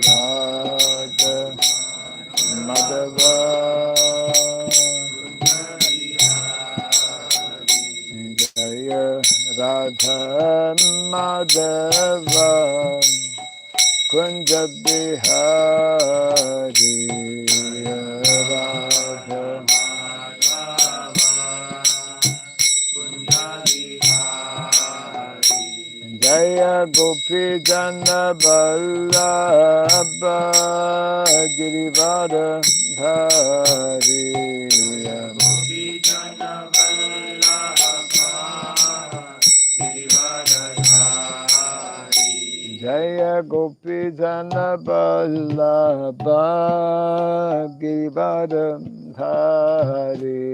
Radha Madhava Jaya Radha Madhava Kunja Bihari Radha Jaya Gopi Jana Vallabha Girivara Dhari Jaya Gopi Jana Vallabha Girivara Dhari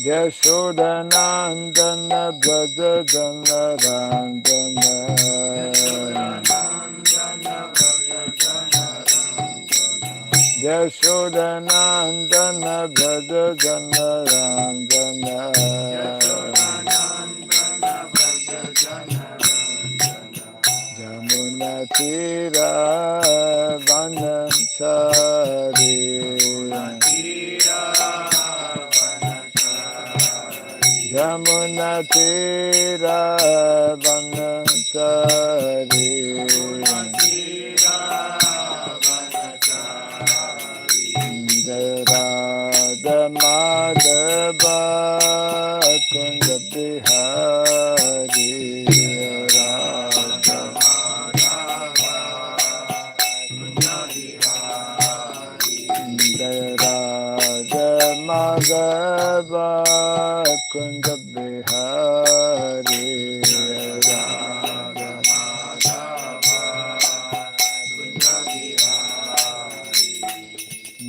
Yashodanandana Braja Jana Randana Yashodanandana Braja Jana Randana Jamuna Tira Vanachari Jamuna Tira Vanachari Radha Madhava Kunja Bihari Radha Madhava Kunja Bihari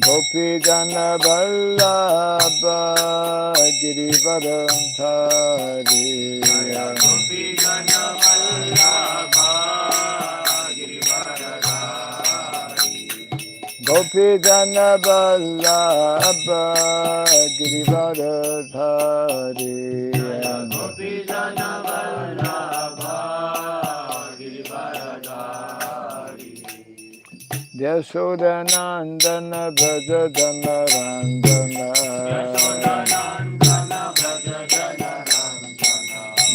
Gopi Jana Vallabha Girivara Dhari Gopi Jana Vallabha Girivara Dhari Yashodanandana Braja Jana Randana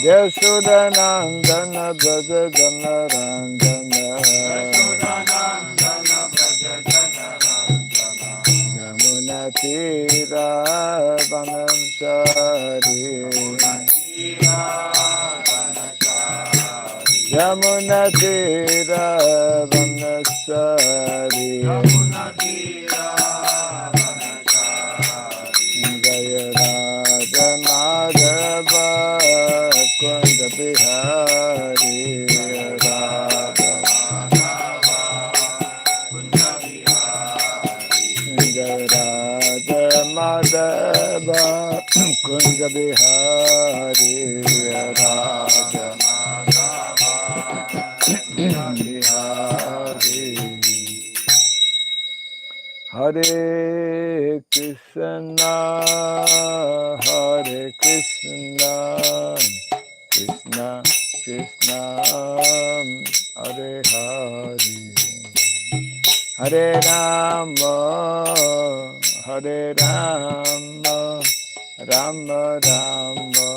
Yashodanandana Braja Jana Randana Yamuna Tira Vanachari Yamuna Tira Vanachari Jaya Radha Madhava Kunja Bihari Radha Jaya Radha Madhava Kunja Bihari Radha Bihari Hare Krishna Hare Krishna Krishna Krishna Hare Hare Hare Rama Hare Rama Rama Rama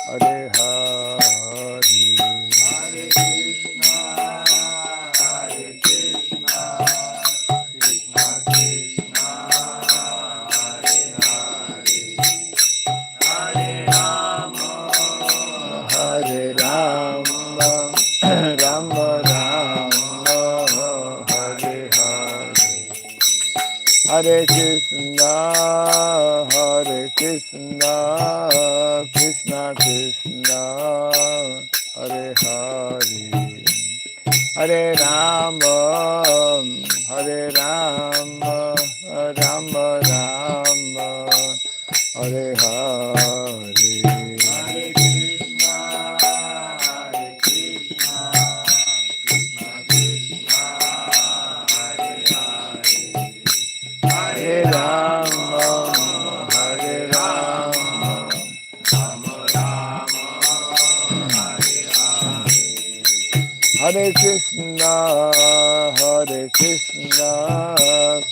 Hare Hare Hare Rama, Rama Rama, Hare Hare. Hare Krishna, Hare Krishna, Krishna Krishna, Hare Hare. Hare Rama, Hare Rama, Rama Rama, Hare Hare. Hare Rama, Hare Hare Krishna, Hare Krishna,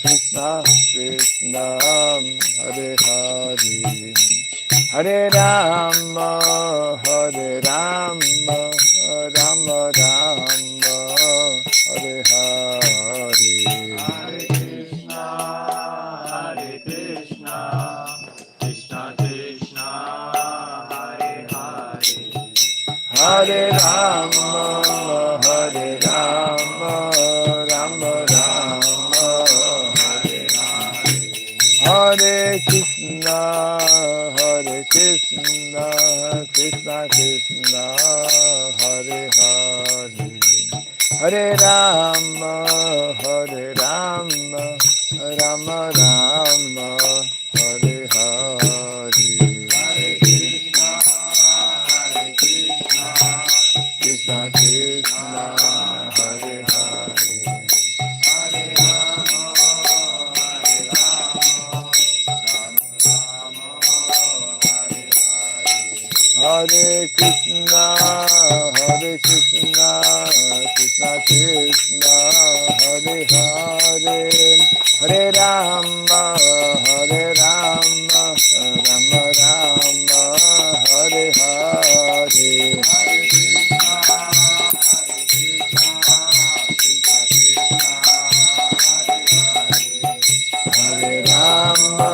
Krishna Krishna, Hare Hare, Hare Rama, Hare Rama, Rama Rama, Hare Hare. Hare Krishna, Hare Krishna, Krishna Krishna, Hare Hare, Hare Rama, Hare Rama, Rama Rama, Hare Hare. Hare Krishna, Hare Krishna, Krishna Krishna, Hare Hare. Hare Rama, Hare Rama, Rama Rama, Hare Hare. Hare Krishna, Hare Krishna, Krishna Krishna, Hare Hare. Hare Rama, Hare Rama, Rama Hare Hare. Hare Krishna, Hare Krishna, Krishna Krishna, Hare Hare, Hare Rama, Hare Rama, Rama Rama, Hare Hare. Hare Krishna, Hare Krishna, Krishna Krishna, Hare Hare. Hare Rama,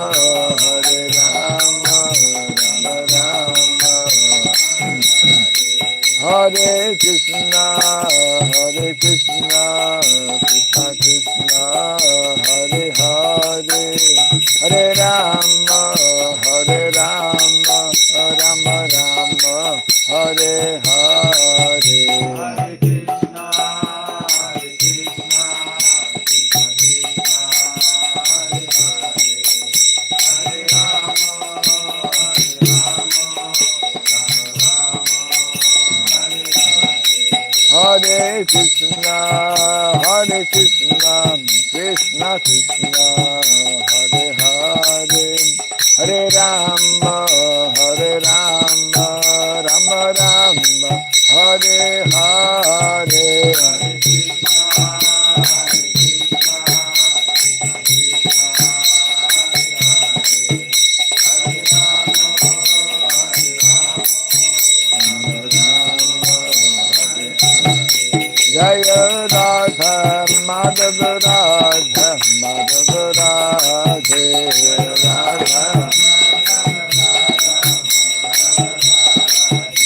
Hare Rama, Rama Rama. Hare Krishna, Hare Krishna, Krishna Krishna, Hare Hare, Hare Rama, Hare Rama, Rama Rama, Hare Hare. Hare Krishna, Hare Krishna, Krishna Krishna, Hare Hare, Hare Rama, Hare Rama, Rama Rama, Hare Hare. Hare Krishna, Hare Krishna, Krishna Krishna, Hare Hare, Hare Rama, Hare Rama, Rama Rama, Hare Hare. Hare Krishna, Hare Krishna, Krishna Krishna, Hare Hare, Hare Rama, Hare Rama, Rama Rama, Hare Hare. Jaya Radha Madhava Radha Madhava Radhe Radha.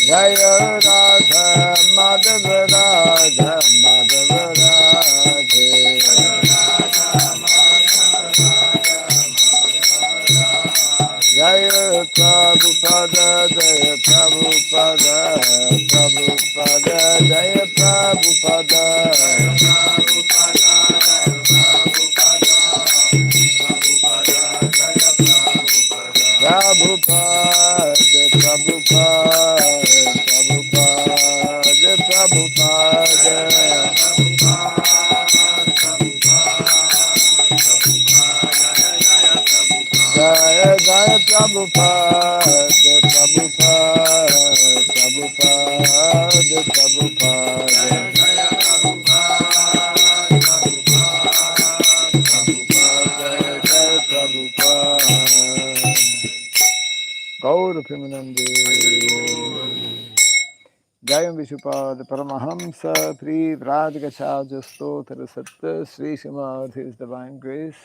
Jaya Radha Madhava Radha Madhava Radhe. Jaya Prabhupada Jaya Prabhupada Prabhupada Jaya Prabhupada Prabhupada Prabhupada Prabhupada Prabhupada Jaya Jaya Prabhupada Prabhupada Prabhupada Prabhupada Jaya Prabhupada Gaur Pimanande Jayam Vishupad Paramahamsa Pri Vrajgacharya Stotra Satta Sri Srimad His Divine Grace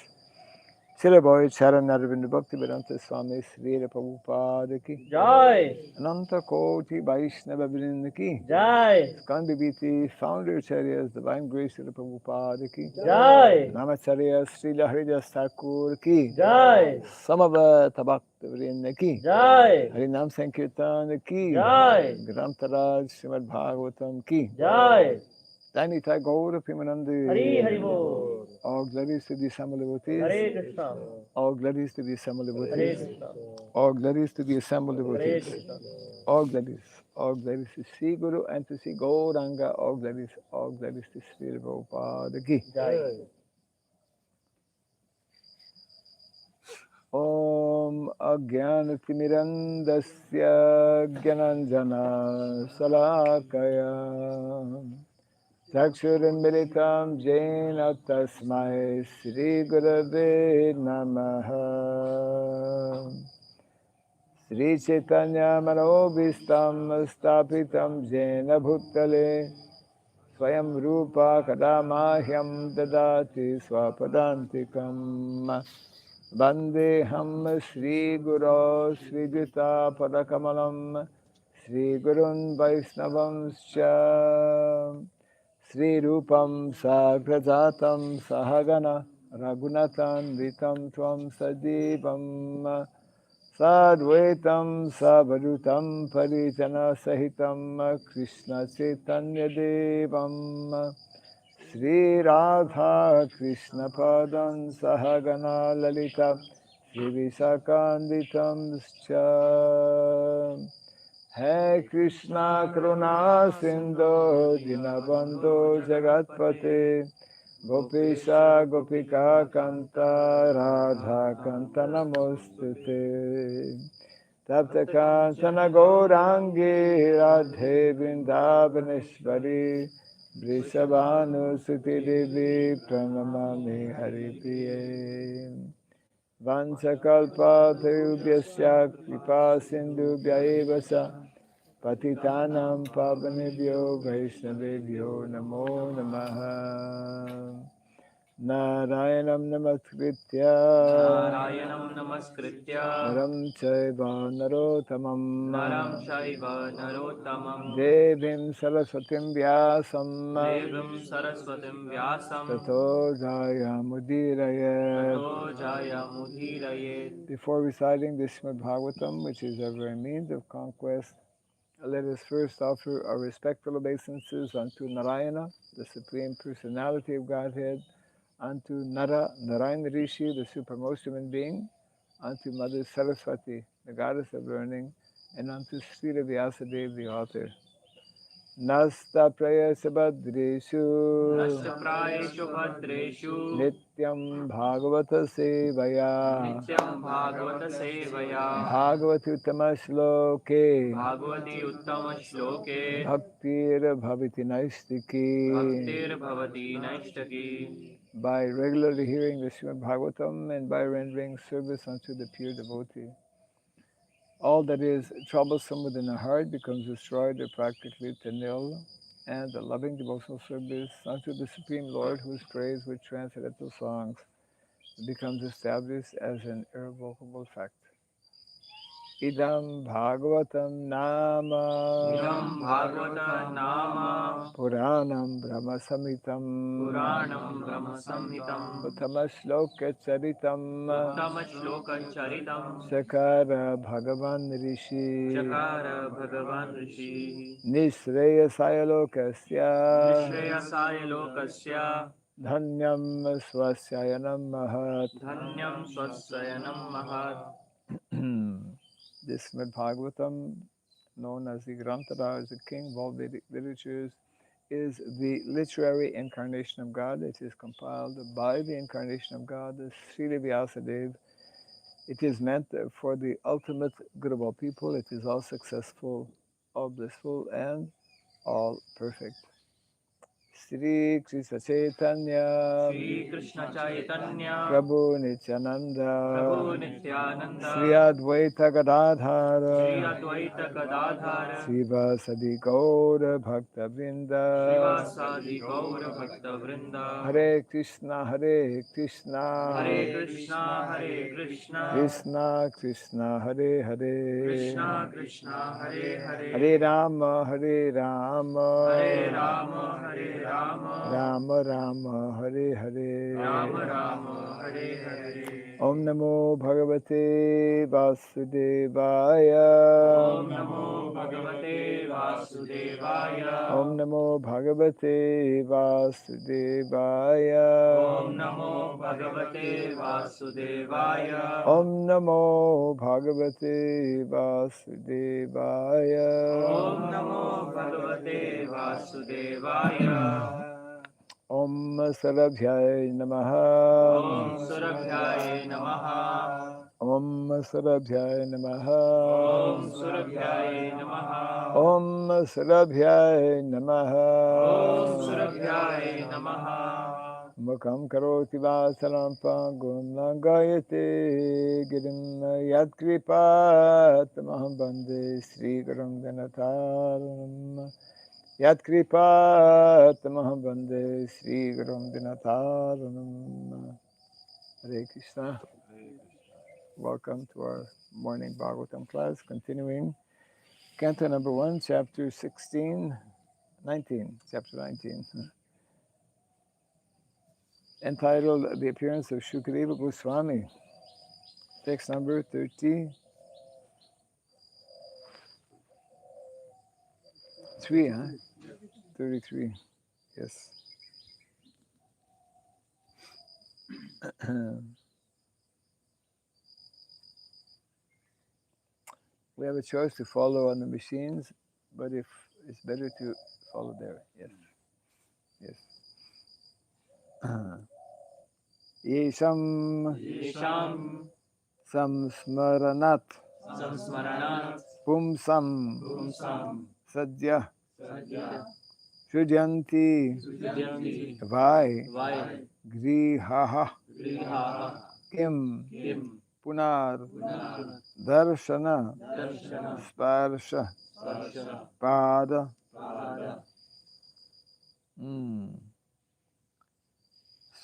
Srila Bhai Charan Arvind Bhakti Vedanta Swami Srila Prabhupada Ki Jai, Ananta Koti Vaishnava Vrinda Ki Jai, Skandiviti Founder Acharyas Divine Grace Srila Prabhupada Ki Jai, Namacharya Srila Haridas Thakur Ki Jai, Samavata Bhakta Vrinda Ki Jai, Harinam Sankirtan Ki Jai, Grantaraj Srimad Bhagavatam Ki Jai, Dani Thai Gaura Hari Hari Pimanande Bol, All glories to the assembled Hare devotees. Krishna, All glories to the assembled Hare devotees. Krishna, All glories to the assembled Hare devotees. Krishna. All glories to Sri Guru and to Sri Gauranga. All glories to Sri Prabhupada Ki. Jai. Om Agyanatimirandasya Gyananjana Salakaya Chakshurinmilitam jena tasmai Sri Gurave Namaha. Sri Chaitanya Manobhistam Stapitam Jena Bhutale Swayam Rupa Kadamahyam Dadati Swapadantikam Vandeham Sri Guru Sri Juta Padakamalam Sri Gurun Vaisnavam Scha Sri Rupam Sagrajatam Sahagana Raghunatan Vitam Tvam Sajivam Sadvaitam Savadutam Parijana Sahitam Krishna Chaitanya Devam Sri Radha Krishna Padam Sahagana Lalita Sri Visakanditam Scha Hai Krishna Karuna Sindhu Dinabandhu Jagatpate Gopesha Gopika Kanta Radha Kanta Namostute Tapta Kantana Gaurangi Radhe Vrindavaneshwari Vrishabhanu Suti Devi Pranamami Haripriye Vanchakalpa Tarubhyasya Kripa Sindhubhya Eva Sa Patitanam Pavanebhyo Vaishnavebhyo Namo Namaha Narayanam Narayanam Namaskritya Naram Chaiva Naram Narotamam Shaiva Narottamam Devim Saraswatim Vyasam Devam Saraswatim Vyasam Tato Jayamudiraya. Tato Jaya Mudhirayet. Before reciting the Srimad Bhagavatam, which is our very means of conquest, let us first offer our respectful obeisances unto Narayana, the Supreme Personality of Godhead, unto Nara, Narayana Rishi, the supremmost human being, unto Mother Saraswati, the goddess of learning, and unto Srila Vyasadeva, the author. Nasta prayasa badreshu Nashtaprayeshu Bhadreshu Nityam Bhagavata Sevaya Nityam Bhagavata Sevaya Bhagavati Uttama Shloke Bhagavati Uttama Shloke Bhaktir Bhaviti Naistiki. Bhaktir Bhavati Naishtaki. By regularly hearing the Srimad Bhagavatam and by rendering service unto the pure devotee, all that is troublesome within the heart becomes destroyed or practically to nil, and the loving devotional service unto the Supreme Lord, whose praise with transcendental songs becomes established as an irrevocable fact. Idam Bhagavatam Nama Idam Bhagavata Nama Puranam Brahma Samitam Puranam Brahma Samhitam Uttama Shloka Charitam Uttama Shloka Charitam Sakara Bhagavan Rishi Chakara Bhagavan Rishi Nisreyasaya Lokasya Nishreyasaya Lokasya Dhanyam Swasyayanam Mahat. Dhanyam Swasyayanam Mahat. This Srimad Bhagavatam, known as the Granthara, the king of all Vedic literatures, is the literary incarnation of God. It is compiled by the incarnation of God, the Srila Vyasadeva. It is meant for the ultimate good of all people. It is all successful, all blissful, and all perfect. Sri Krishna Chaitanya Shri Krishna Chaitanya Prabhu Nityananda Prabhu Sri Nityananda Advaita Shri Gadadhara Advaita Gadadhara Srivasadi Gaura Bhakta Vrinda Srivasadi Gaura Bhakta Vrinda. Hare Krishna Hare Krishna Hare Krishna Hare Krishna Krishna Krishna Hare Hare Krishna Krishna Hare Hare Hare Rama Hare Hare Rama Rama Hare Rama Rama Rama Hare Rama Hare Rama Hare Hare. Om Namo Bhagavate Vasudevaya Om Namo Bhagavate Vasudevaya. Om Namo Bhagavate Vasudevaya Om Namo Bhagavate Vasudevaya. Om Namo Bhagavate Vasudevaya Om Namo Bhagavate Vasudevaya. Om Sarabhyay Namaha Om Surabhyaya Namaha. Om Sarabhyaya Om Namaha. Surabhyaya Namaha. Om Sarabhyaya Om Namaha. Surabhyaya Namaha. Mukam karoti vasaram pangum langayate girim yadkripat maham bande Sri Gurum Dinataram. Yadkripat maham bande Sri Gurum Dinataram. Hare Krishna. Welcome to our morning Bhagavatam class, continuing Canto number 1, chapter 16, 19, chapter 19, entitled The Appearance of Shukadeva Goswami, text number 33, huh? 33, yes. We have a choice to follow on the machines, but if it's better to follow there, yes, yes. Yesham Yesham samsmaranat Samsmaranat pumsam Pumsam sadya Sadhya shujanti Sudhyanti vai Vai grihaha Grihaha kim Kim punar Punar darshana Darshana sparsha Sparsha pada Pada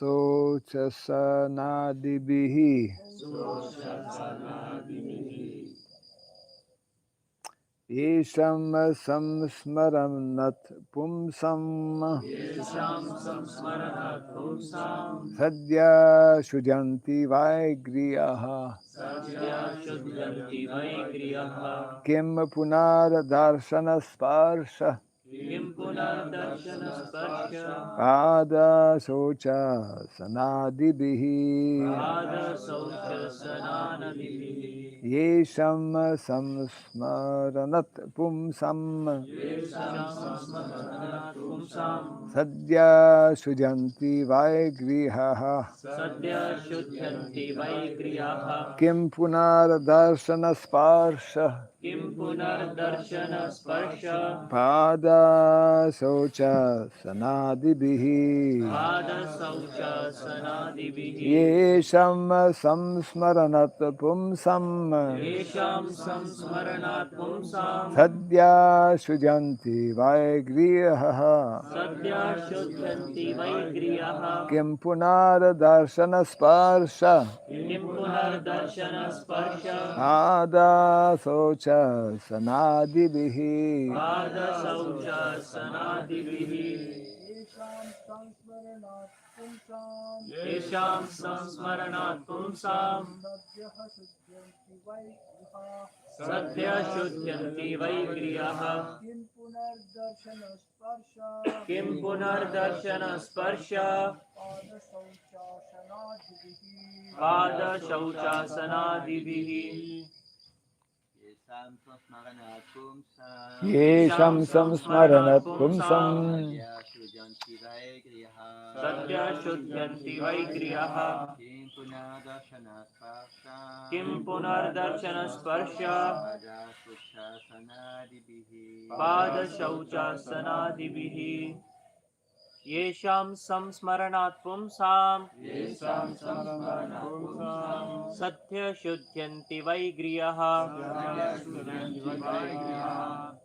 sochasanadibihi Sochasanadihi yesham samsmaranat pumsam Yesham Samsmaranat Pumsam sadya shujanti vaigriyaha Sadhya Sudhyanti Vai Griyaha kim punar darshana sparsha Kim Punar Darshana Sparsha pada sochasanadibihi Pada Saucha Sananadihi yesham samsmaranat pumsam Yesham Samsmaranat Pumsam sadya shujanti vaigrihaha Sadhya Sudhyanti Vai Griyaha kim punar darshana sparsha Kim Punar Darshana Sparsha pada socha sanadibihi Pada Saucha Sanadibihi yesham samsmaranat pumsam Yesham Samsmaranat Pumsam sadya shujanti vaigrihaha Sadhya Sudhyanti Vai Griyaha kim punar darshana sparsha Kim Punar Darshana Sparsha pada socha sanadibihi Pada Saucha Sanadibihi Yesham Samsmaranat Pumsam Sadhya Sudhyanti Vai Griyaha Kim Punar Darshana Sparsha Pada Shaucha Sanadibihi yesham samsmaranat pumsam Sadhya Sudhyanti Vai Griyaha Kim Punar Darshana Sparsha Pada Shaucha Sanadibihi Yesham Samsmaranat Pumsam Satya Shuddhyanti Vai Griyaha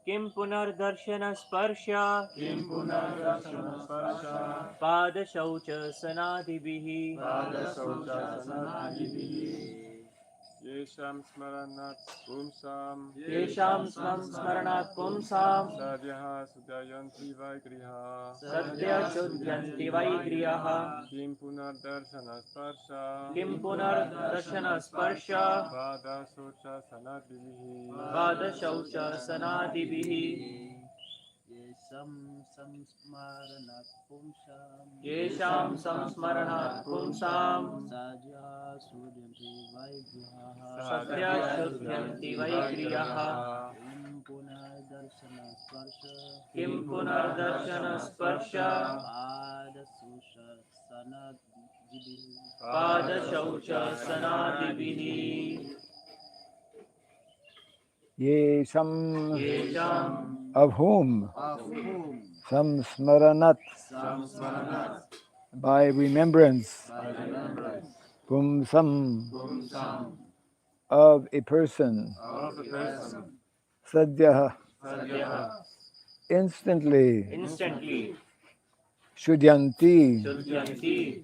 Kim Punar Darshana Sparsha Pada Shaucha Sanadibihi Yesham smaranat pumsam Yesham Samsmaranat Pumsam Sadhyaha Sudhayanti Vaigriha Satya Shuddhyanti Vai Griyaha Kim Punar Darshana Sparsha Kim Punar Darshana Sparsha Pada Socha Sanadivihi Pada Shaucha Sanadibihi Yesham Samsmaranat Pumsam Satya Shuddhyanti Vai Griyaha Kim Punar Darshana Sparsha पादशौचसनादिभिः Yesham, येषाम् of whom, samsmaranat, by remembrance, pumsam, of a person, of a person, sadyah, सद्यः instantly, instantly shudyanti, शुद्ध्यन्ति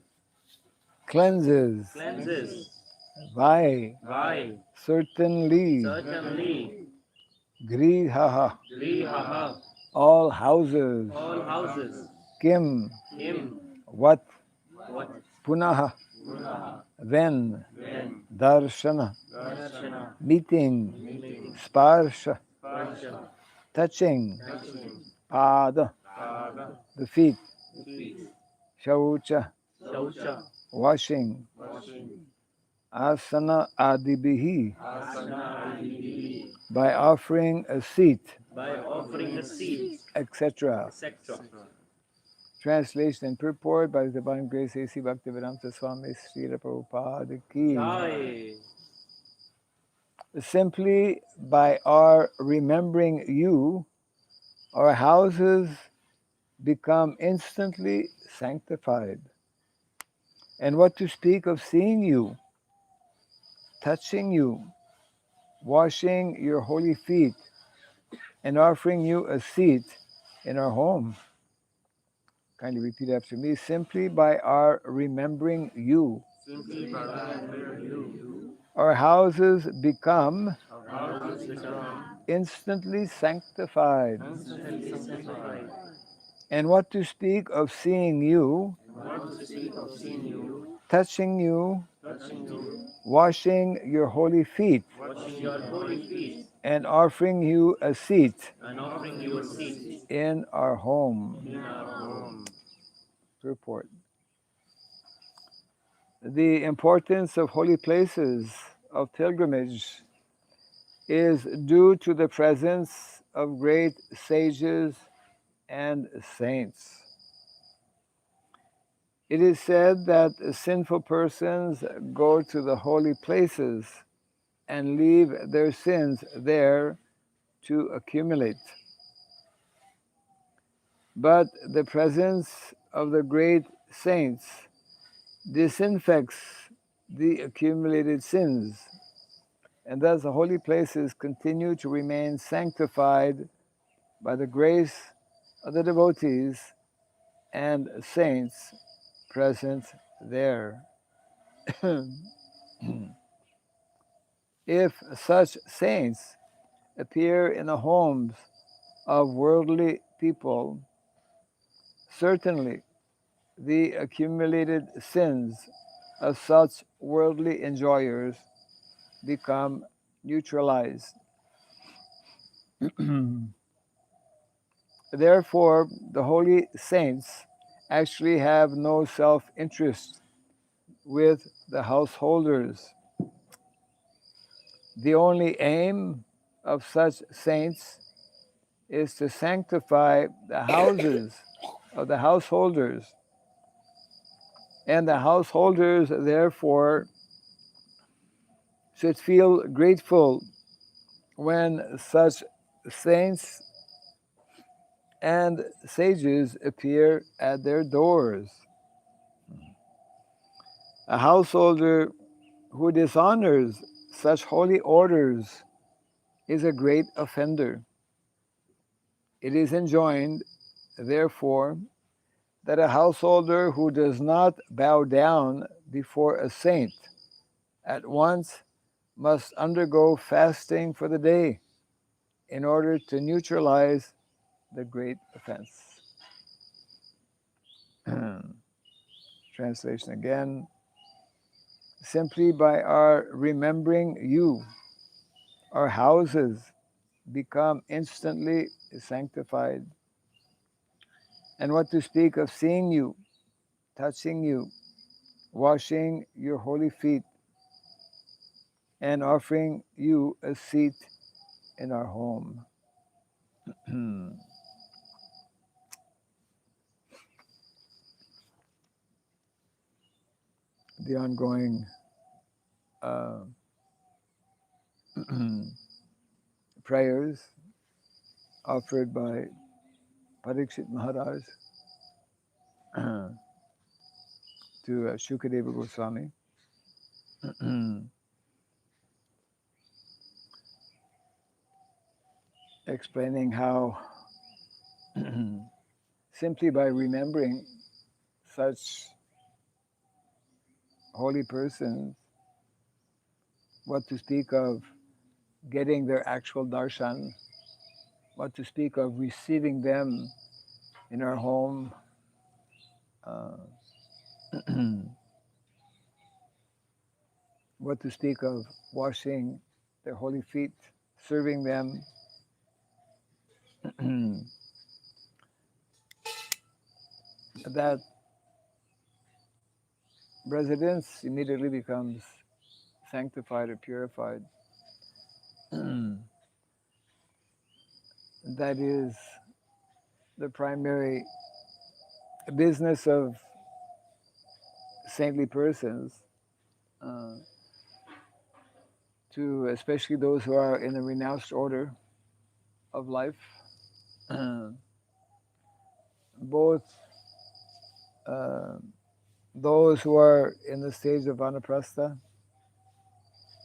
cleanses, cleanses by, by certainly, certainly grihaha, grihaha all houses, all houses kim, him what, what punaha, then, when darshana, darshana meeting, meeting sparsha, parsha touching, touching pada, pada, the feet, feet shaucha, shaucha washing, washing, asana adibihi, asana adihi by offering a seat, by offering a seat etc. etc. Translation and purport by His Divine Grace A.C. Bhaktivedanta Swami Srila Prabhupada ki. Jai. Simply by our remembering you, our houses become instantly sanctified. And what to speak of seeing you, touching you, washing your holy feet, and offering you a seat in our home. Kindly repeat after me. Simply by our remembering you, simply by remembering you, our houses become our Houses houses become instantly sanctified. instantly sanctified. And what to speak of seeing you, and what to speak of seeing you, touching you, Touching you, washing your holy feet, washing your holy feet, and offering you a seat and offering you a seat in our home. in our home. Report. The importance of holy places of pilgrimage is due to the presence of great sages and saints. It is said that sinful persons go to the holy places and leave their sins there to accumulate. But the presence of the great saints disinfects the accumulated sins, and thus the holy places continue to remain sanctified by the grace of the devotees and saints present there. If such saints appear in the homes of worldly people, certainly the accumulated sins of such worldly enjoyers become neutralized. Therefore, the holy saints actually have no self-interest with the householders. The only aim of such saints is to sanctify the houses of the householders, and the householders therefore should feel grateful when such saints and sages appear at their doors. A householder who dishonors such holy orders is a great offender. It is enjoined, therefore, that a householder who does not bow down before a saint at once must undergo fasting for the day in order to neutralize the great offense. Translation again. Simply by our remembering you, our houses become instantly sanctified. And what to speak of seeing you, touching you, washing your holy feet, and offering you a seat in our home. the ongoing prayers offered by Parikshit Maharaj to Shukadeva Goswami, explaining how simply by remembering such holy persons, what to speak of getting their actual darshan, what to speak of receiving them in our home, what to speak of washing their holy feet, serving them, that residence immediately becomes sanctified or purified. That is the primary business of saintly persons, to especially those who are in the renounced order of life, both those who are in the stage of vanaprastha,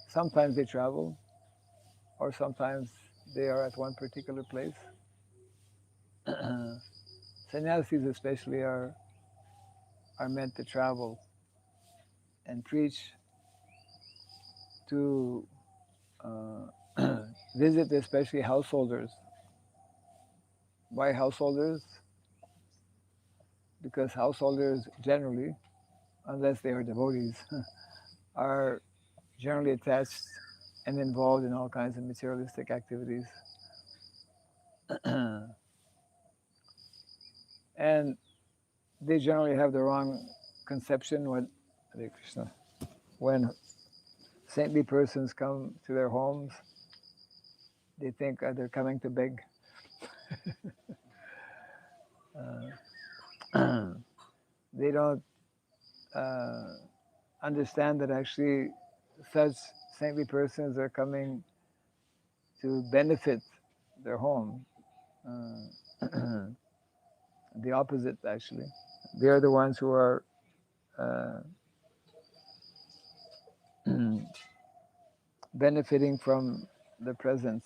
sometimes they travel, or sometimes they are at one particular place. Sannyasis especially are meant to travel and preach, to visit especially householders. Why householders? Because householders generally, unless they are devotees, are generally attached and involved in all kinds of materialistic activities. And they generally have the wrong conception when, Hare Krishna, when saintly persons come to their homes. They think they're coming to beg. They don't understand that actually such saintly persons are coming to benefit their home. The opposite, actually. They are the ones who are benefiting from the presence.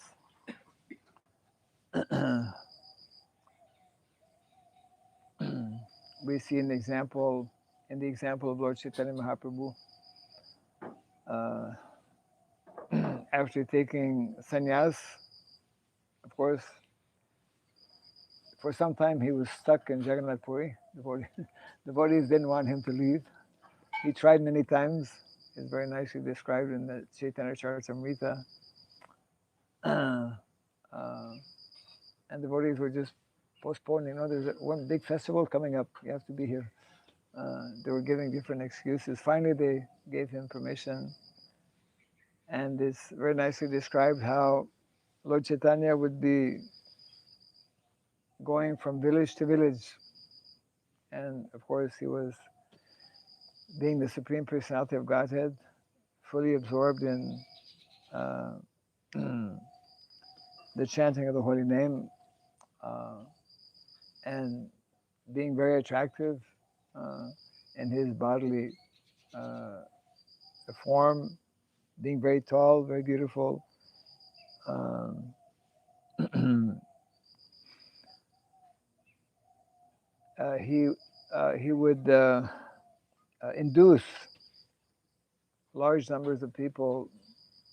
We see an example, in the example of Lord Chaitanya Mahaprabhu, after taking sannyas, of course, for some time he was stuck in Jagannath Puri. The devotees didn't want him to leave. He tried many times. It's very nicely described in the Chaitanya Charitamrita. And devotees were just postponing. There's one big festival coming up. You have to be here. They were giving different excuses. Finally, they gave him permission. And it's very nicely described how Lord Chaitanya would be going from village to village. And of course, he was, being the Supreme Personality of Godhead, fully absorbed in the chanting of the holy name, and being very attractive in his bodily form, being very tall, very beautiful. He would induce large numbers of people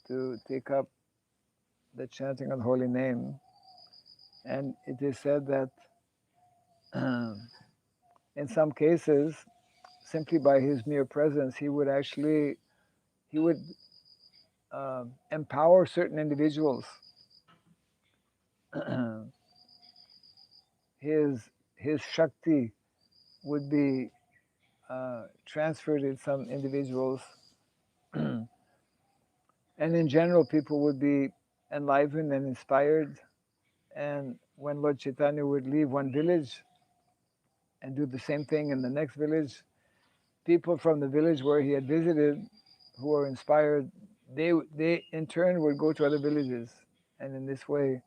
to take up the chanting of the holy name. And it is said that in some cases, simply by his mere presence, he would empower certain individuals. His Shakti would be transferred in some individuals. And in general, people would be enlivened and inspired. And when Lord Chaitanya would leave one village and do the same thing in the next village, people from the village where he had visited who were inspired, they in turn would go to other villages. And in this way,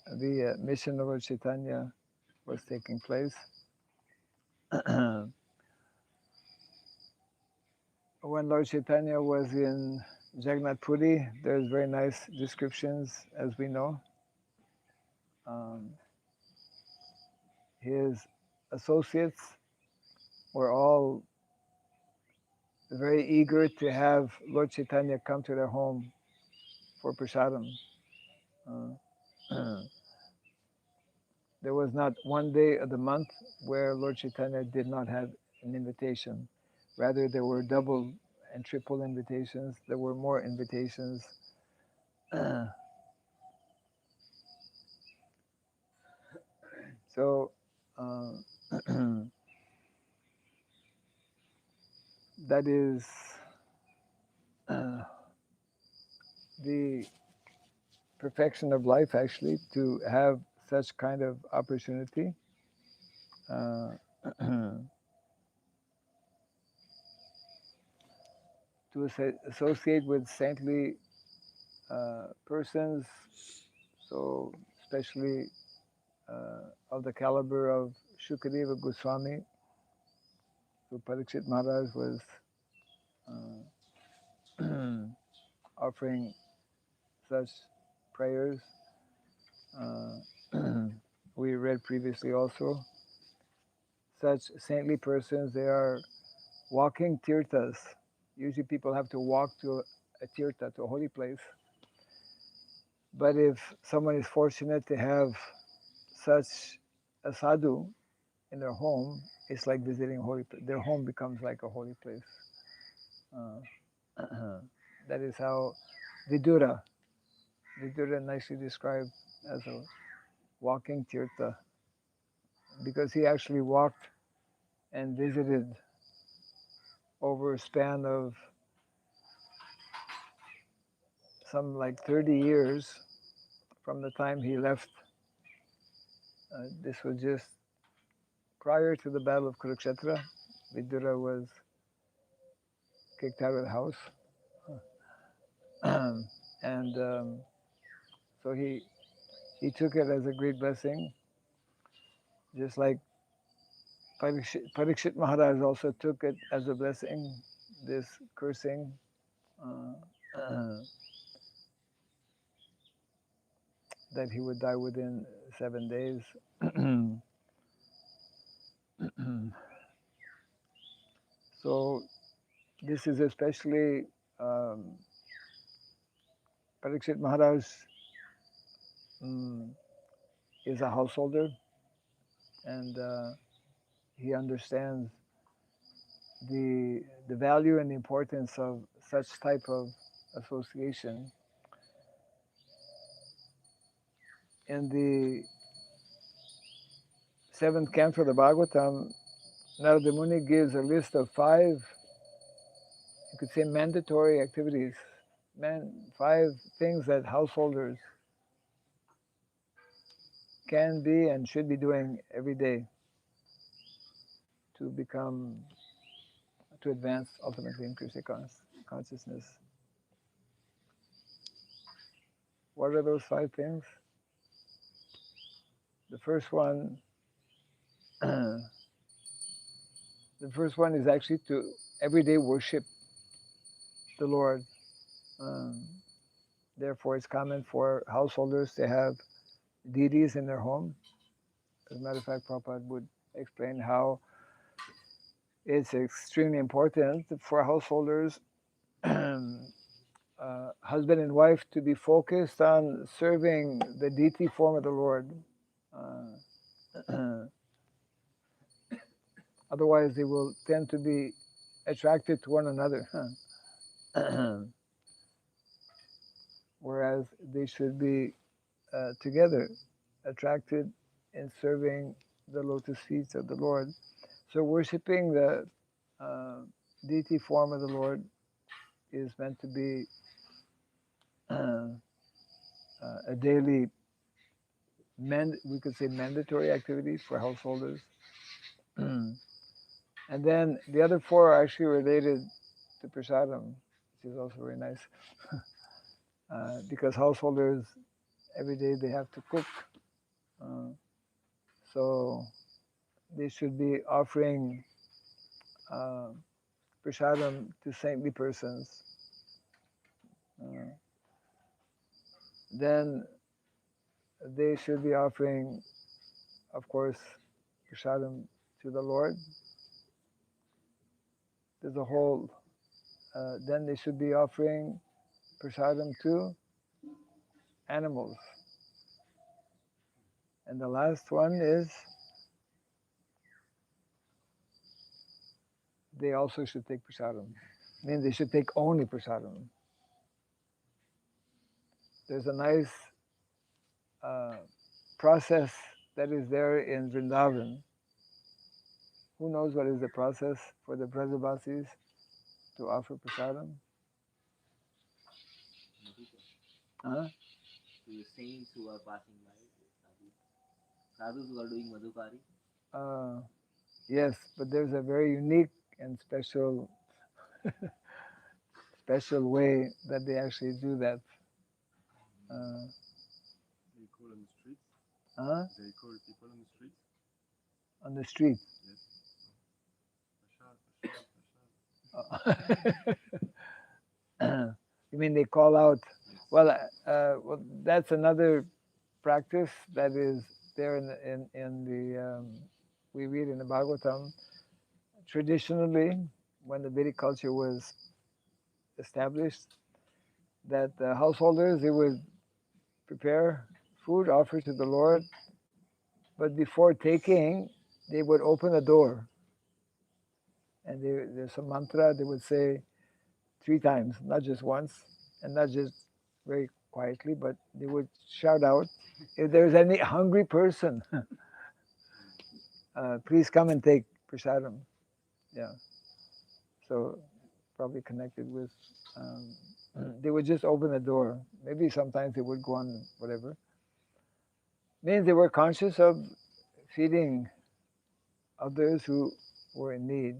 the mission of Lord Chaitanya was taking place. When Lord Chaitanya was in Jagannath Puri, there's very nice descriptions, as we know. Um, his associates were all very eager to have Lord Chaitanya come to their home for prasadam. Uh, there was not one day of the month where Lord Chaitanya did not have an invitation. Rather, there were double and triple invitations. There were more invitations. So uh, that is the perfection of life, actually, to have such kind of opportunity. Uh, to associate with saintly persons, so especially of the caliber of Shukadeva Goswami. So Parikshit Maharaj was offering such prayers. We read previously also, such saintly persons, they are walking tirthas. Usually people have to walk to a tirtha, to a holy place. But if someone is fortunate to have such a sadhu in their home, it's like visiting a holy place. Their home becomes like a holy place. That is how Vidura nicely described as a walking tirtha, because he actually walked and visited over a span of some like 30 years from the time he left. This was just prior to the Battle of Kurukshetra. Vidura was kicked out of the house. And so he took it as a great blessing, just like Parikshit Maharaj also took it as a blessing, this cursing. That he would die within 7 days. So this is especially Parikshit Maharaj is a householder, and he understands the value and the importance of such type of association. In the 7th canto of the Bhagavatam, Narada Muni gives a list of 5, you could say, mandatory activities, 5 things that householders can be and should be doing every day to advance ultimately in Krishna consciousness. What are those 5 things? The first one, the first one is actually to everyday worship the Lord. Therefore, it's common for householders to have deities in their home. As a matter of fact, Prabhupada would explain how it's extremely important for householders, husband and wife, to be focused on serving the deity form of the Lord. Otherwise, they will tend to be attracted to one another. Whereas they should be together, attracted in serving the lotus feet of the Lord. So worshipping the deity form of the Lord is meant to be a daily, we could say mandatory activity for householders. And then the other four are actually related to prasadam, which is also very nice. Because householders, every day they have to cook. Uh, so they should be offering uh, prasadam to saintly persons. Uh, then they should be offering, of course, prasadam to the Lord. There's a whole. Then they should be offering prasadam to animals. And the last one is they also should take prasadam. I mean, they should take only prasadam. There's a nice uh, process that is there in Vrindavan. Who knows what is the process for the Brajabasis to offer prasadam? Huh? To the saints who are passing by, sadhus who are doing madhukari. Yes, but there's a very unique and special special way that they actually do that. They call on the streets. Huh? They call people on the streets. On the street. Yes. Prashad, prashad, prashad. You mean they call out? Yes. Well, that's another practice that is there in the we read in the Bhagavatam. Traditionally, when the Vedic culture was established, that the householders they would prepare food, offer to the Lord, but before taking, they would open a door, and there's a mantra they would say 3 times, not just once, and not just very quietly, but they would shout out, if there's any hungry person, please come and take prasadam. Yeah. So probably connected with, they would just open the door. Maybe sometimes they would go on whatever. Means they were conscious of feeding others who were in need.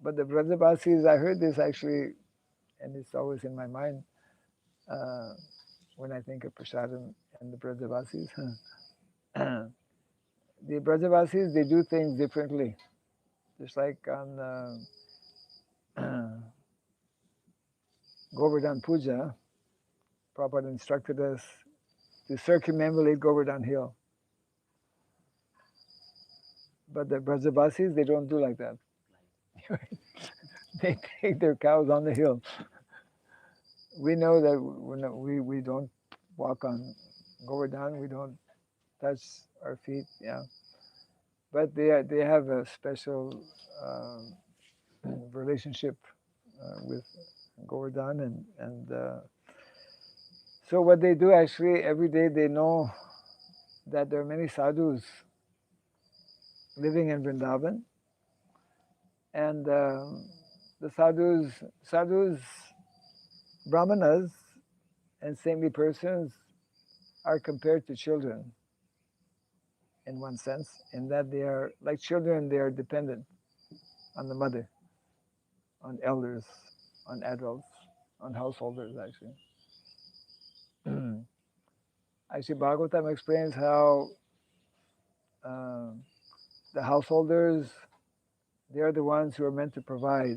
But the Brajabasis, I heard this actually, and it's always in my mind when I think of prasadam and the Brajabasis. The Brajabasis, they do things differently. Just like on Govardhan Puja, Prabhupada instructed us to circumambulate Govardhan Hill. But the Brajabasis, they don't do like that. They take their cows on the hill. We know that we don't walk on Govardhan, we don't touch our feet, yeah. But they have a special relationship with Govardhan, and so what they do actually every day, they know that there are many sadhus living in Vrindavan, and the sadhus, brahmanas, and saintly persons are compared to children in one sense, in that they are like children, they are dependent on the mother, on elders, on adults, on householders actually. Actually, Bhagavatam explains how uh, the householders, they are the ones who are meant to provide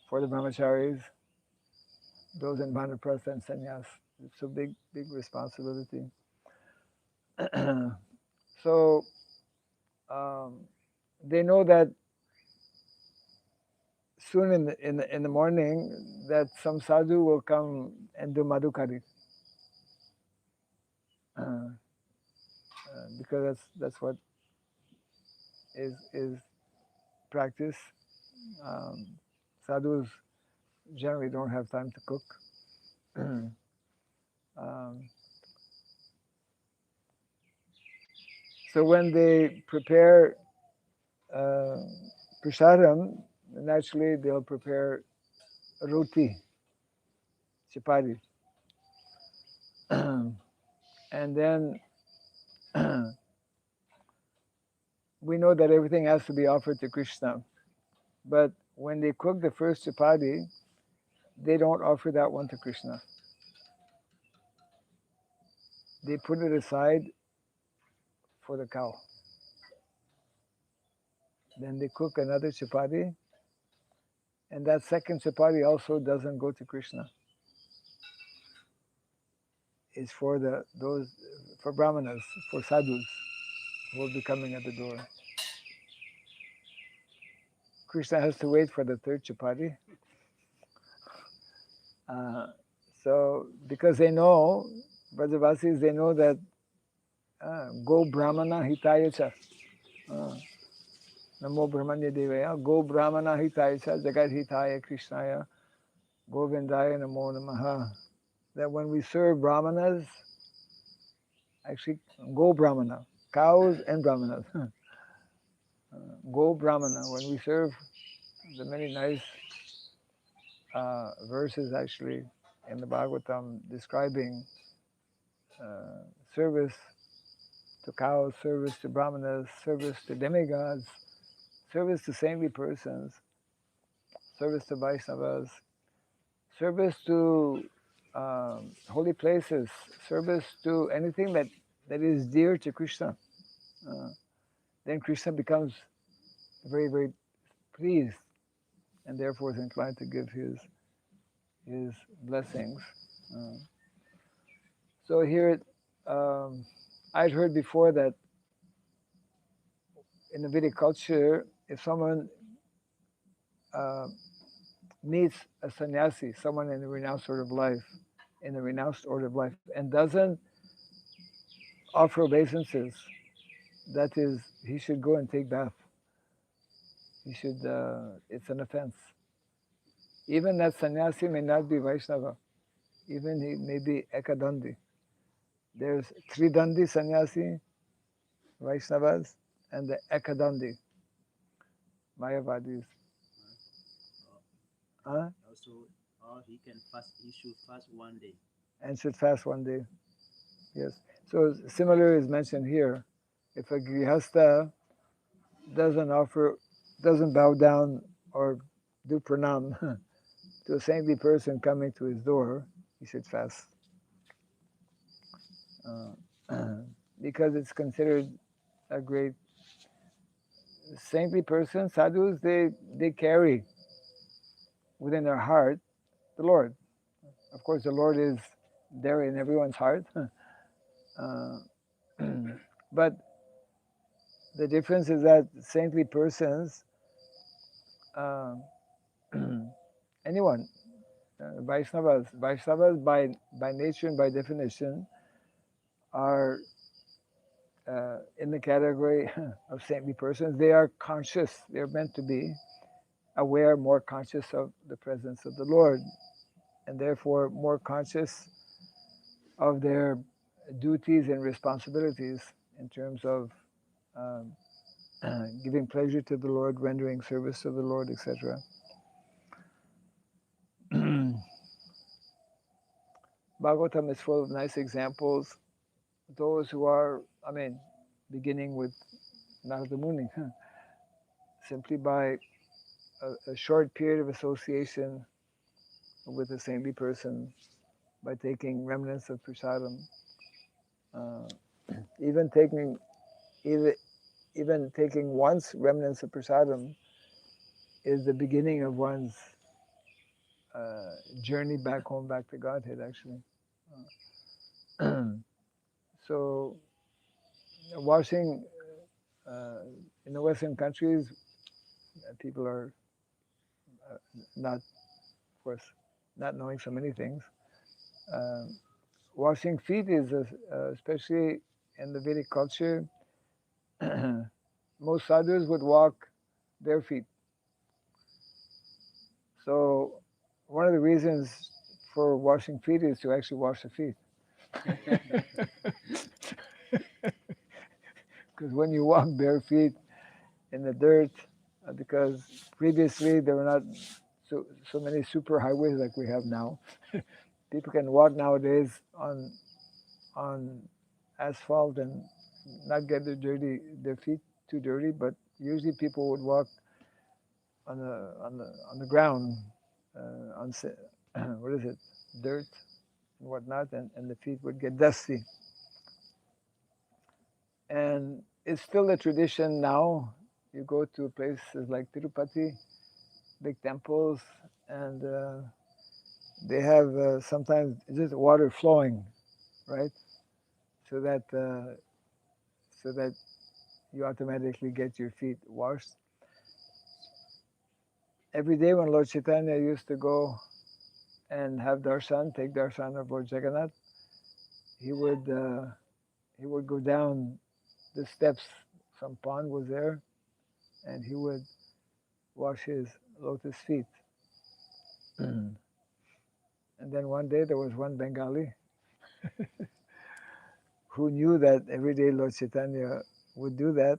for the brahmacharis, those in Vanaprastha and sannyas. It's a big, big responsibility. So they know that soon in the morning that some sadhu will come and do madhukari. Because that's what is practice. Sadhus generally don't have time to cook. um, so when they prepare prasadam, naturally they'll prepare roti, chapati, and then we know that everything has to be offered to Krishna. But when they cook the first chapati, they don't offer that one to Krishna. They put it aside for the cow. Then they cook another chapati, and that second chapati also doesn't go to Krishna. It's for for brahmanas, for sadhus who will be coming at the door. Krishna has to wait for the third chapati. So because they know, Brajavasis, they know that go brahmana hitaya cha. Namo brahmanya devaya. Go brahmana hitaya cha. Jagat hitaya krishnaya. Govindaya namo namaha. That when we serve brahmanas, actually go brahmana, cows and brahmanas. Go brahmana. When we serve, the many nice verses actually in the Bhagavatam describing service to cows, service to brahmanas, service to demigods, service to saintly persons, service to Vaishnavas, service to holy places, service to anything that is dear to Krishna. Then Krishna becomes very, very pleased and therefore is inclined to give his blessings. So here, I'd heard before that in the Vedic culture, if someone meets a sannyasi, someone in the renounced order of life, and doesn't offer obeisances, that is, he should go and take bath. He should. It's an offense. Even that sannyasi may not be Vaishnava. Even he may be Ekadandi. There's Tridandi sannyasi, Vaishnavas, and the Ekadandi, Mayavadis. Also, or he can fast. He should fast one day. And should fast one day. Yes. So similar is mentioned here. If a grihastha doesn't bow down or do pranam to a saintly person coming to his door, he should fast. Because it's considered a great saintly person. Sadhus, they carry within their heart the Lord. Of course, the Lord is there in everyone's heart. But the difference is that saintly persons, anyone, Vaishnavas by nature and by definition are in the category of saintly persons. They are conscious. They're meant to be aware, more conscious of the presence of the Lord, and therefore more conscious of their duties and responsibilities in terms of giving pleasure to the Lord, rendering service to the Lord, etc. Bhagavatam is full of nice examples. Those who are, beginning with Narada Muni, simply by a short period of association with a saintly person, by taking remnants of prasadam, even taking once remnants of prasadam is the beginning of one's journey back home, back to Godhead, actually. So, washing in the Western countries, people are not, of course, not knowing so many things. Washing feet is, especially in the Vedic culture, most sadhus would walk bare feet. So one of the reasons for washing feet is to actually wash the feet. Because when you walk bare feet in the dirt, because previously there were not so many super highways like we have now. People can walk nowadays on asphalt and not get their feet too dirty, but usually people would walk on the ground, what is it, dirt and whatnot, and the feet would get dusty. And it's still a tradition now. You go to places like Tirupati, big temples, and they have sometimes just water flowing, right? So that you automatically get your feet washed. Every day when Lord Chaitanya used to go and have darshan, take darshan of Lord Jagannath, he would go down the steps. Some pond was there, and he would wash his lotus feet. And then one day there was one Bengali who knew that every day Lord Chaitanya would do that,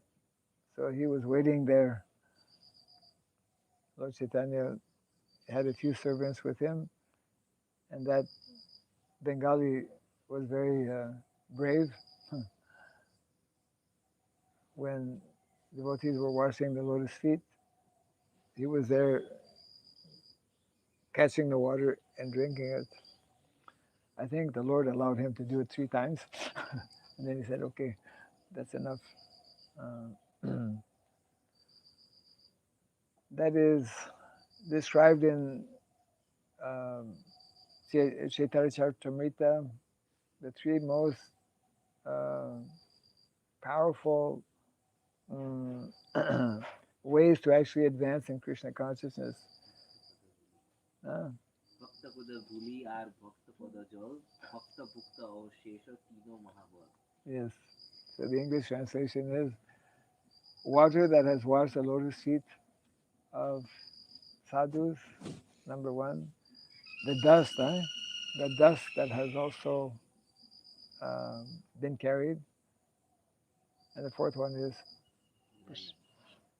so he was waiting there. Lord Chaitanya had a few servants with him, and that Bengali was very brave. When devotees were washing the lotus feet, he was there catching the water and drinking it. I think the Lord allowed him to do it 3 times. And then he said, okay, that's enough. That is described in Chaitanya Charitamrita, the 3 most powerful ways to actually advance in Krishna consciousness. ভক্ত পদ ধূলি আর ভক্ত পদ জল ভক্ত ভুক্ত অশেষ তিনো মহাবল. Yes. So the English translation is water that has washed the lotus feet of sadhus, number 1. The dust, the dust that has also been carried. And the 4th one is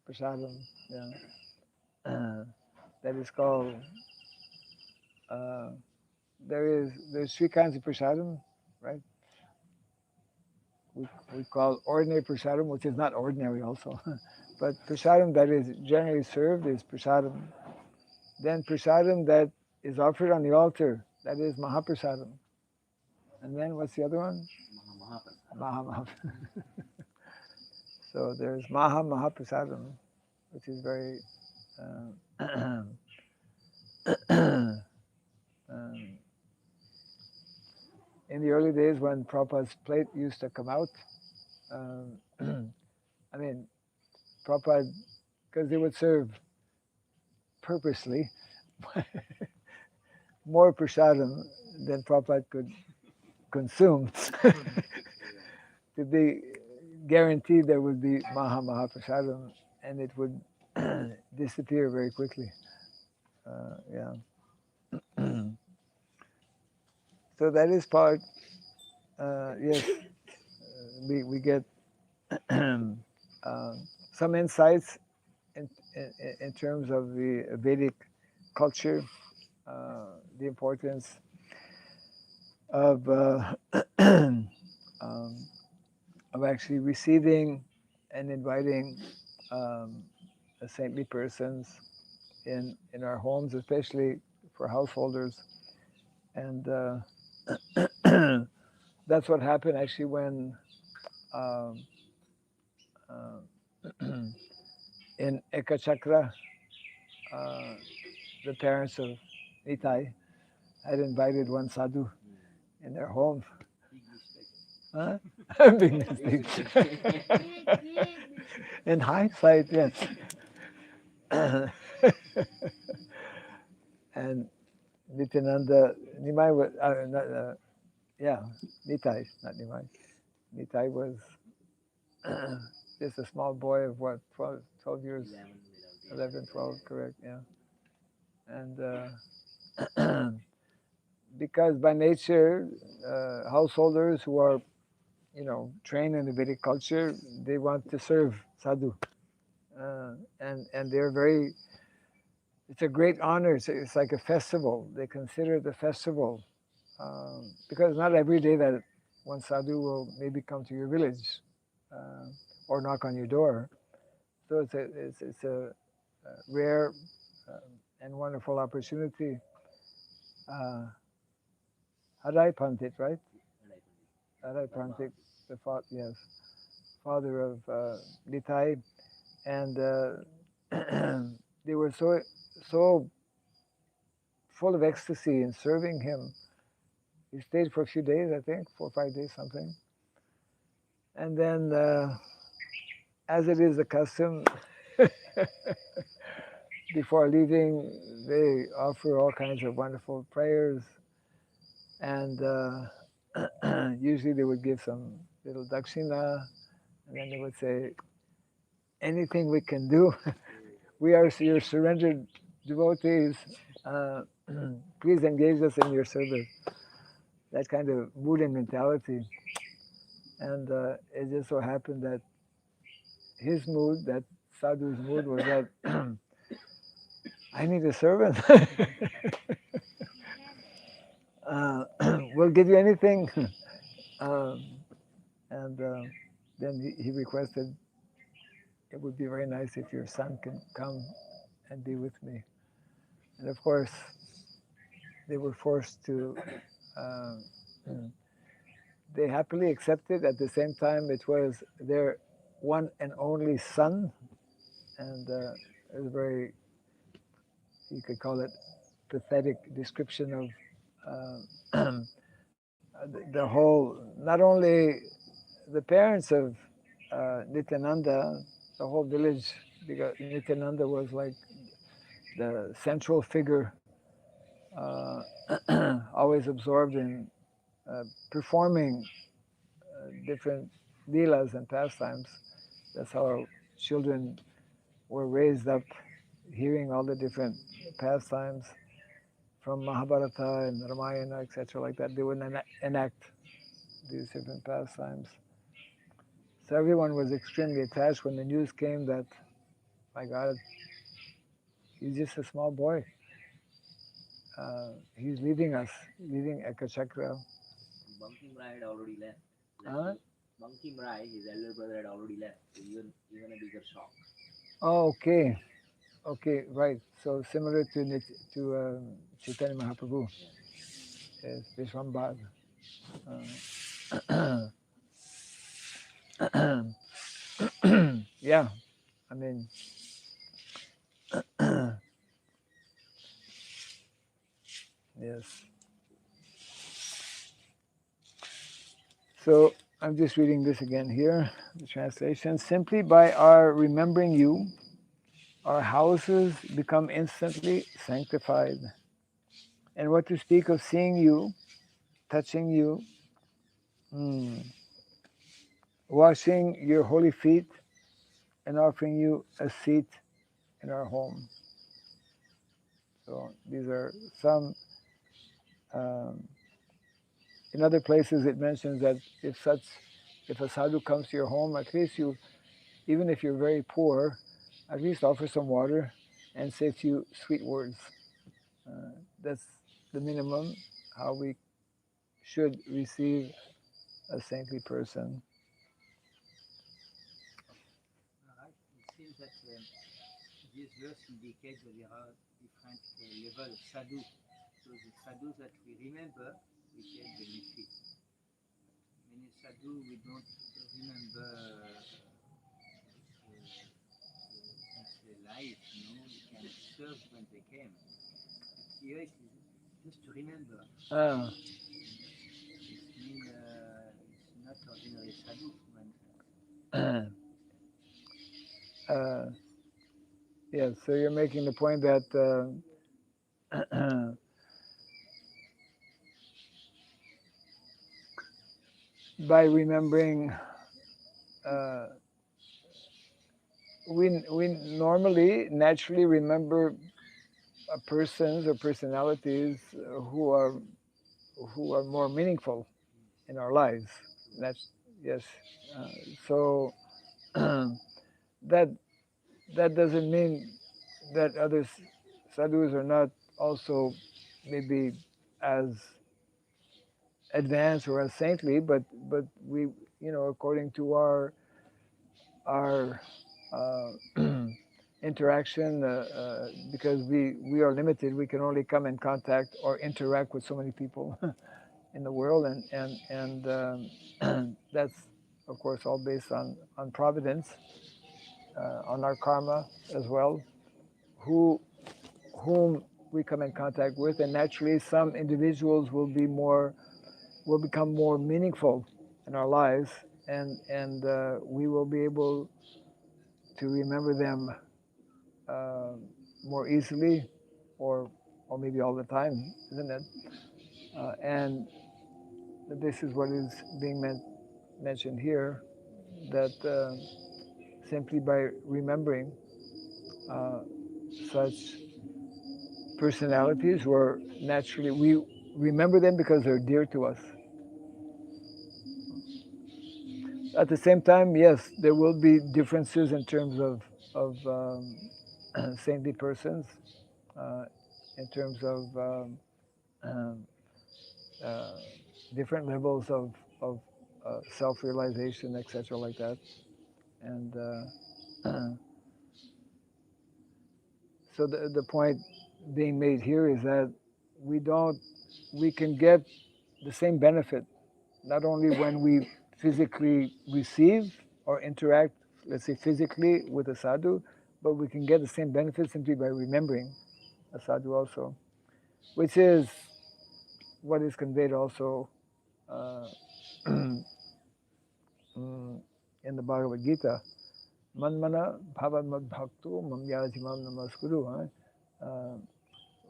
prasadam. Yeah. That is called, there's 3 kinds of prasadam, right? We call ordinary prasadam, which is not ordinary also. But prasadam that is generally served is prasadam. Then prasadam that is offered on the altar, that is mahaprasadam. And then what's the other one? Maha. So there's mahaprasadam, which is very in the early days when Prabhupada's plate used to come out, I mean, Prabhupada, because they would serve purposely more prasadam than Prabhupada could consume to be guaranteed there would be mahaprasadam, and it would disappear very quickly. Yeah. So that is part. Yes, we get some insights in terms of the Vedic culture, the importance of actually receiving and inviting saintly persons in our homes, especially for householders. And that's what happened actually when in Ekachakra, the parents of Nitai had invited one sadhu in their home. Huh? Big mistake. In hindsight, yes. And Nityananda, Nimai was, Nitai, not Nimai. Nitai was just a small boy of what, 12 years? 11, 12, correct, yeah. And because by nature, householders who are, trained in the Vedic culture, they want to serve sadhu. And they're very, it's a great honor. It's like a festival. They consider it a festival because not every day that one sadhu will maybe come to your village or knock on your door. So it's a rare and wonderful opportunity. Uh, Hadai Pandit, right? Hadai Pandit, the father, yes, father of Nitai, and they were so full of ecstasy in serving him. He stayed for a few days, I think, 4 or 5 days, something. And then, as it is the custom, before leaving, they offer all kinds of wonderful prayers, and usually they would give some little dakshina, and then they would say, anything we can do, we are your surrendered devotees, please engage us in your service. That kind of mood and mentality. And it just so happened that his mood, that sadhu's mood, was that I need a servant. We'll give you anything. Um, and then he requested, it would be very nice if your son can come and be with me. And of course, they were forced to, they happily accepted. At the same time, it was their one and only son. And it was very, you could call it, pathetic description of the whole, not only the parents of Nityananda, the whole village, because Nityananda was like the central figure, always absorbed in performing different leelas and pastimes. That's how children were raised up, hearing all the different pastimes from Mahabharata and Ramayana, etc., like that. They would enact these different pastimes. So everyone was extremely attached when the news came that, my God, he's just a small boy. He's leaving us, leaving Ekachakra. Bankim Rai had already left. Huh? Bankim Rai, his elder brother, had already left. So even a bigger shock. Oh, okay. Okay, right. So similar to Chaitanya Mahaprabhu. Yes, Vishwambad. Yeah, I mean, yes. So I'm just reading this again here, the translation. Simply by our remembering you, our houses become instantly sanctified. And what to speak of seeing you, touching you, washing your holy feet, and offering you a seat in our home. So these are some. In other places, it mentions that if a sadhu comes to your home, at least you, even if you're very poor, at least offer some water and say a few sweet words. That's the minimum how we should receive a saintly person. Right. It seems that this verse indicates that there are different levels of sadhu. So the sadhus that we remember, we can benefit. Many sadhu we don't remember life, we can serve when they came. But here it is just to remember. Ah, It means it's not ordinary sadhu. yes, so you're making the point that by remembering, we normally, naturally remember persons or personalities who are more meaningful in our lives. That's yes. So that doesn't mean that other sadhus are not also maybe as advanced or as saintly, but we, according to our interaction, because we are limited. We can only come in contact or interact with so many people in the world, and that's of course all based on providence, on our karma as well, whom we come in contact with, and naturally some individuals will become more meaningful in our lives, and we will be able to remember them uh, more easily, or maybe all the time, isn't it? And this is what is being mentioned here, that simply by remembering uh, such personalities, where naturally we remember them because they're dear to us. At the same time, yes, there will be differences in terms of saintly persons, uh, in terms of um, uh, different levels of self-realization, etc., like that. And so the point being made here is that we can get the same benefit not only when we physically receive or interact, let's say physically, with a sadhu, but we can get the same benefit simply by remembering a sadhu also, which is what is conveyed also uh, in the Bhagavad Gita. Manmana bhava madbhakto mamyajimam namaskuru.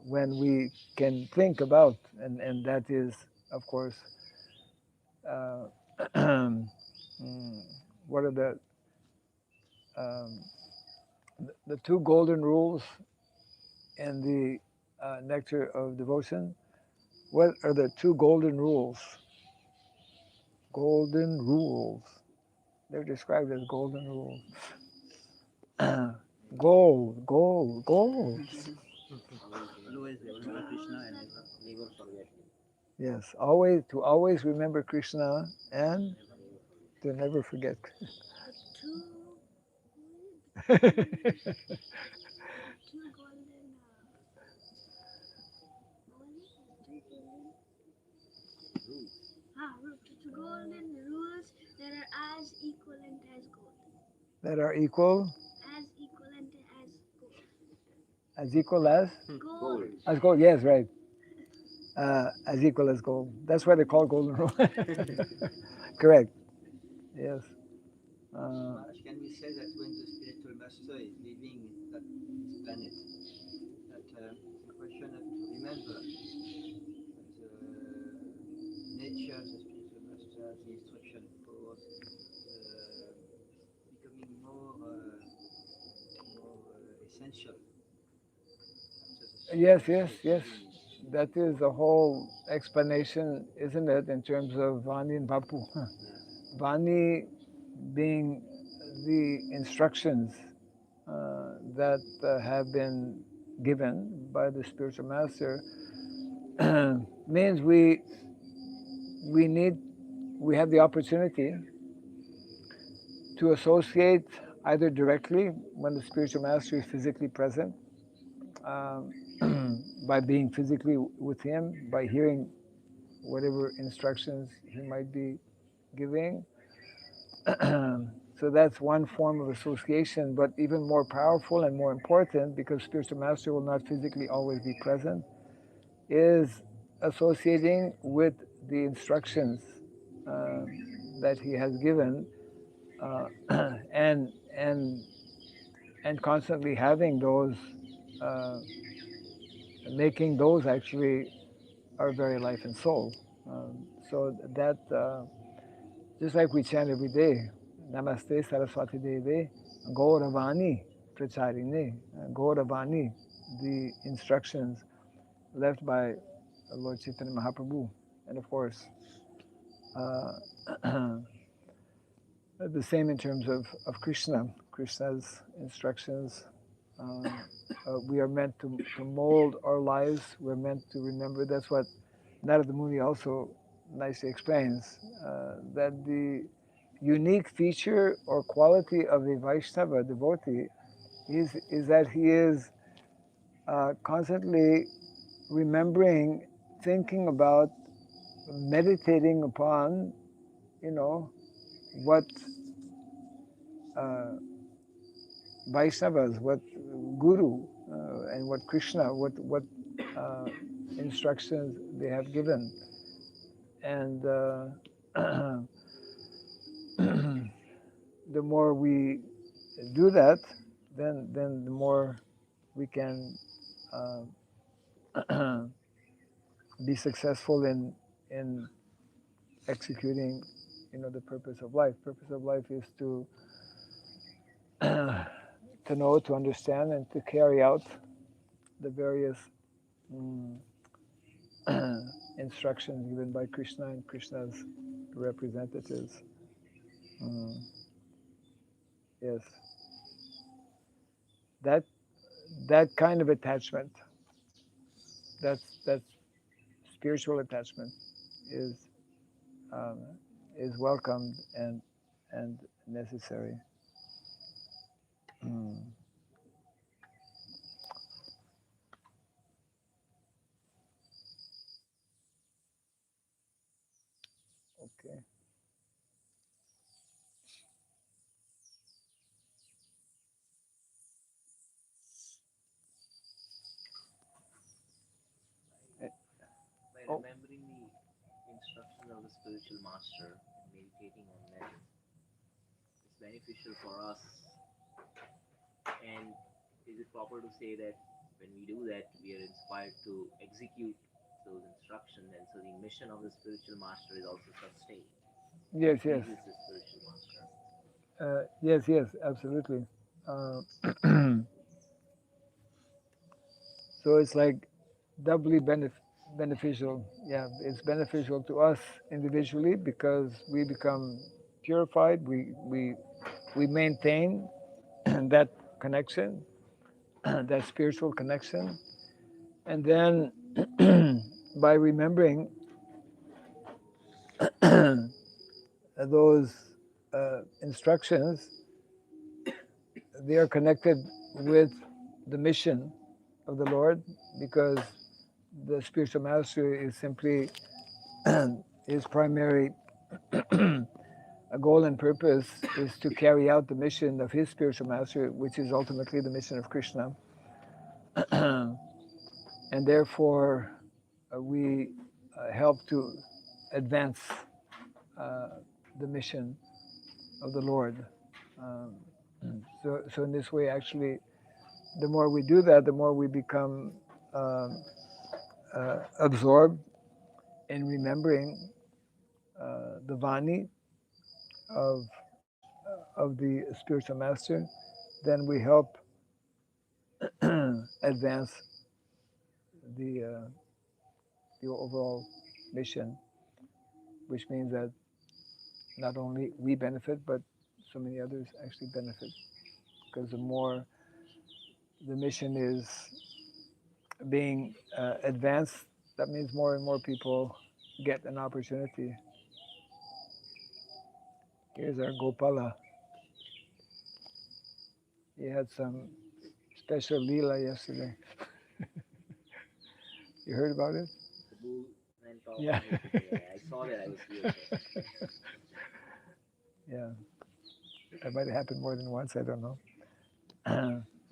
When we can think about, and that is, of course, uh, what are um, the two golden rules in the Nectar of Devotion? What are the two golden rules? Golden rules. They're described as golden rules. Gold, gold, gold. Always remember Krishna and never forget him. Yes, always remember Krishna and to never forget. Two golden two golden rules that are as equivalent as gold. That are equal As equivalent as gold. as equal as Gold. as gold. Yes, right. As equal as gold. That's why they're called golden rule. Correct. Yes. Maharaj, can we say that when the spiritual master is leaving this planet, that it's a question of to remember the nature of the spiritual master, the instruction course, becoming more essential after the soul Yes, is yes, yes. leaving. That is the whole explanation, isn't it, in terms of Vani and Vapu? Vani being the instructions that have been given by the spiritual master, means we have the opportunity to associate either directly when the spiritual master is physically present, um, by being physically with him, by hearing whatever instructions he might be giving. So that's one form of association, but even more powerful and more important, because spiritual master will not physically always be present, is associating with the instructions uh, that he has given, uh, and and and constantly having those, uh, making those actually our very life and soul. So that, just like we chant every day, Namaste Saraswati Devi Gauravani Pracharine, Gauravani, the instructions left by Lord Chaitanya Mahaprabhu, and of course, the same in terms of Krishna, Krishna's instructions. We are meant to mold our lives. We're meant to remember. That's what Narada Muni also nicely explains, that unique feature or quality of a Vaishnava devotee is that he is constantly remembering, thinking about, meditating upon, what uh, Vaishnavas, what Guru, and what Krishna, what uh, instructions they have given, and the more we do that, then the more we can be successful in executing, the purpose of life. Purpose of life is to to know, to understand, and to carry out the various mm, instructions given by Krishna and Krishna's representatives. Mm, yes, that that kind of attachment, that's spiritual attachment, is um, is welcomed and necessary. Mm, okay. Eh, By Oh, remembering the instructions of the spiritual master and meditating on them, it's beneficial for us. And is it proper to say that when we do that, we are inspired to execute those instructions, and so the mission of the spiritual master is also sustained? It yes, yes, pleases the spiritual master. yes, yes, absolutely. Uh, so it's like doubly beneficial. Yeah, it's beneficial to us individually because we become purified. We maintain that connection, that spiritual connection, and then by remembering those instructions, they are connected with the mission of the Lord, because the spiritual master is simply his primary goal and purpose is to carry out the mission of his spiritual master, which is ultimately the mission of Krishna. And therefore, we help to advance uh, the mission of the Lord. Um, so in this way, actually, the more we do that, the more we become absorbed in remembering the Vani of the spiritual master. Then we help advance the overall mission, which means that not only we benefit, but so many others actually benefit. Because the more the mission is being advanced, that means more and more people get an opportunity. Here's our Gopala. He had some special lila yesterday. You heard about it? The bull went off Yeah. on his. Yeah, I saw that. I was here. Yeah, that might have happened more than once. I don't know.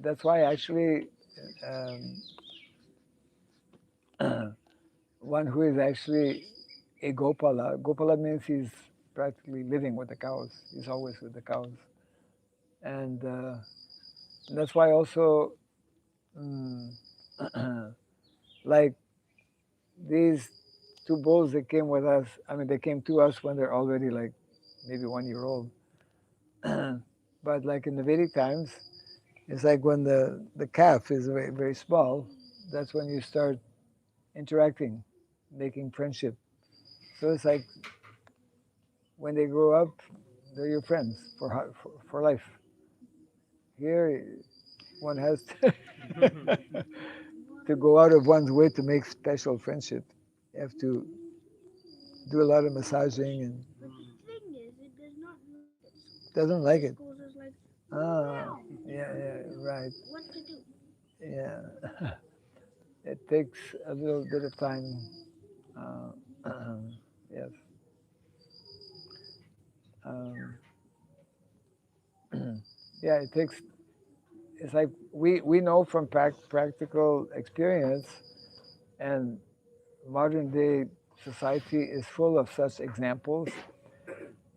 That's why actually, one who is actually a Gopala. Gopala means he's practically living with the cows. He's always with the cows, and that's why also, mm, like these two bulls that came with us. I mean, they came to us when they're already like maybe 1 year old. But like in the Vedic times, it's like when the calf is very, very small, that's when you start interacting, making friendship. So it's like when they grow up, they're your friends for life. Here, one has to go out of one's way to make special friendship. You have to do a lot of massaging and But the thing is, it does not Doesn't like it. Schools is like, Ah, yeah, right. what to do? Yeah. It takes a little bit of time. Uh, yes. Um, yeah, it takes. It's like we know from practical experience, and modern day society is full of such examples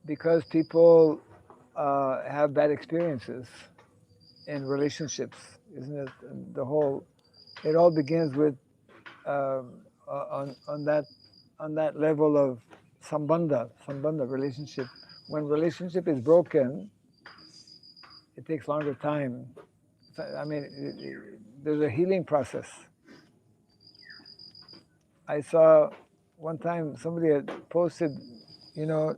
because people have bad experiences in relationships, isn't it? And it all begins with on that level of sambandha relationship. When relationship is broken, it takes longer time. I mean, there's a healing process. I saw one time somebody had posted, you know,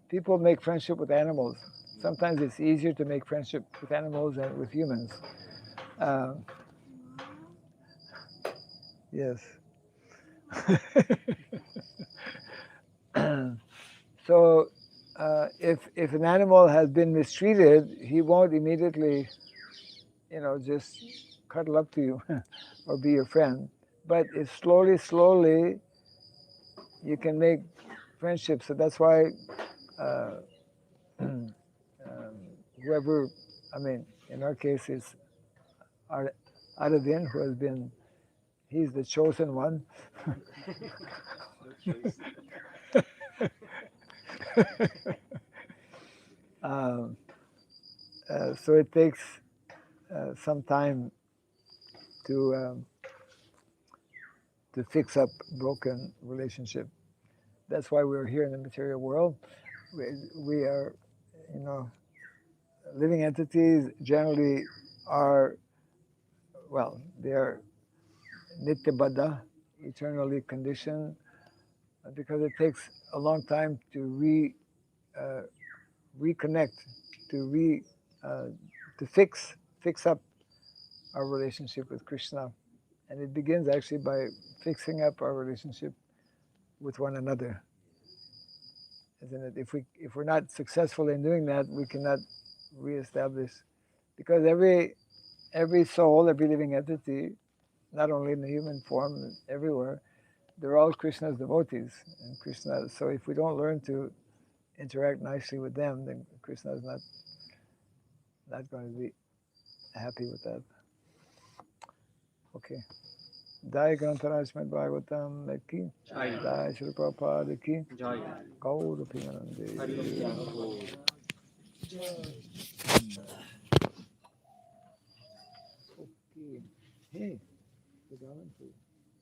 people make friendship with animals. Sometimes it's easier to make friendship with animals than with humans. Uh, yes. So, if an animal has been mistreated, he won't immediately, just cuddle up to you or be your friend. But if slowly, you can make friendships. So that's why uh, whoever, I mean, in our case, it's Aradin, who has been, he's the chosen one. um, so it takes some time to fix up broken relationship. That's why we're here in the material world. We are, you know, living entities generally are, well, they are nityabadha, eternally conditioned, because it takes a long time to reconnect, to uh, to fix up our relationship with Krishna, and it begins actually by fixing up our relationship with one another, isn't it? If we're not successful in doing that, we cannot reestablish, because every soul, every living entity, not only in the human form, everywhere, they're all Krishna's devotees, and Krishna. So if we don't learn to interact nicely with them, then Krishna is not going to be happy with that. Okay. Jai Grantaraj Srimad Bhagavatam ki. Jai Shri Prabhupada ki. Gaur Pinanande. Okay. Hey, good for you.